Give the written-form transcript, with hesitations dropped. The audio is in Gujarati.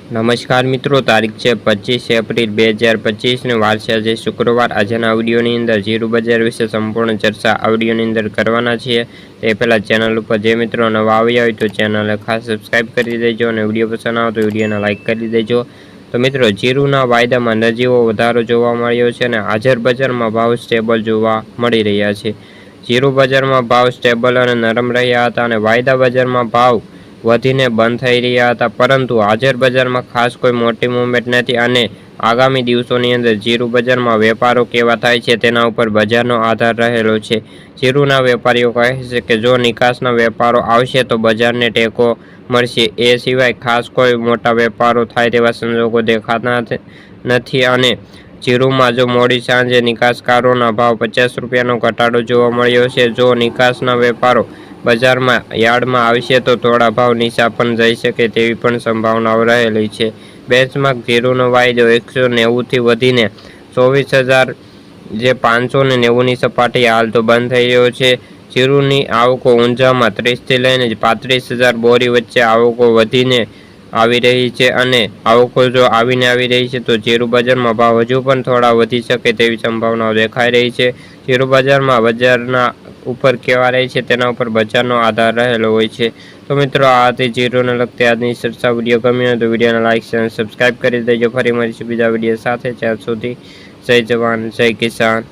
નમસ્કાર મિત્રો, તારીખ છે 25 એપ્રિલ 2025 ને વાર છે આજે શુક્રવાર। આજના વિડીયોની અંદર જીરું બજાર વિશે સંપૂર્ણ ચર્ચા આ વિડીયોની અંદર કરવાના છીએ। તે પહેલાં ચેનલ ઉપર જે મિત્રો નવા આવ્યા હોય તો ચેનલને ખાસ સબસ્ક્રાઈબ કરી દેજો અને વિડીયો પસંદ આવે તો વિડીયોને લાઇક કરી દેજો। તો મિત્રો, જીરુના વાયદામાં નજીવો વધારો જોવા મળ્યો છે અને હાજર બજારમાં ભાવ સ્ટેબલ જોવા મળી રહ્યા છે। જીરું બજારમાં ભાવ સ્ટેબલ અને નરમ રહ્યા હતા અને વાયદા બજારમાં ભાવ વધીને બંધ થઈ રહ્યા હતા, પરંતુ હાજર બજારમાં ખાસ કોઈ મોટી મૂવમેન્ટ નથી અને આગામી દિવસોની અંદર જીરું બજારમાં વેપારો કેવા થાય છે તેના ઉપર બજારનો આધાર રહેલો છે। જીરુના વેપારીઓ કહે છે કે જો નિકાસના વેપારો આવશે તો બજારને ટેકો મળશે, એ સિવાય ખાસ કોઈ મોટા વેપારો થાય તેવા સંજોગો દેખાતા નથી અને જીરુમાં જો મોડી સાંજે નિકાસકારોના ભાવ 50 રૂપિયાનો ઘટાડો જોવા મળ્યો છે। જો નિકાસના વેપારો બજારમાં યાર્ડમાં આવશે તો થોડા ભાવ નીચા પણ જઈ શકે તેવી પણ સંભાવનાઓ રહેલી છે। બેન્ચમાર્ક જીરુનો વાયદો 190થી વધીને 24,590ની સપાટી હાલ તો બંધ થઈ રહ્યો છે। જીરુની આવકો ઊંઝામાં 30થી લઈને 35,000 બોરી વચ્ચે આવકો વધીને આવી રહી છે અને આવકો જો આવી રહી છે તો જીરું બજારમાં ભાવ હજુ પણ થોડા વધી શકે તેવી સંભાવનાઓ દેખાઈ રહી છે। જીરું બજારમાં બજારના ઉપર કેવા રહે છે તેના ઉપર બજારનો આધાર રહેલો હોય છે। તો મિત્રો, આ હતી જીરુને લગતી આજની ચર્ચા। વિડીયો ગમ્યો હોય તો વિડીયોને લાઇક અને સબસ્ક્રાઈબ કરી દેજો। ફરી મળીશું બીજા વિડીયો સાથે, ત્યાં સુધી જય જવાન જય કિસાન।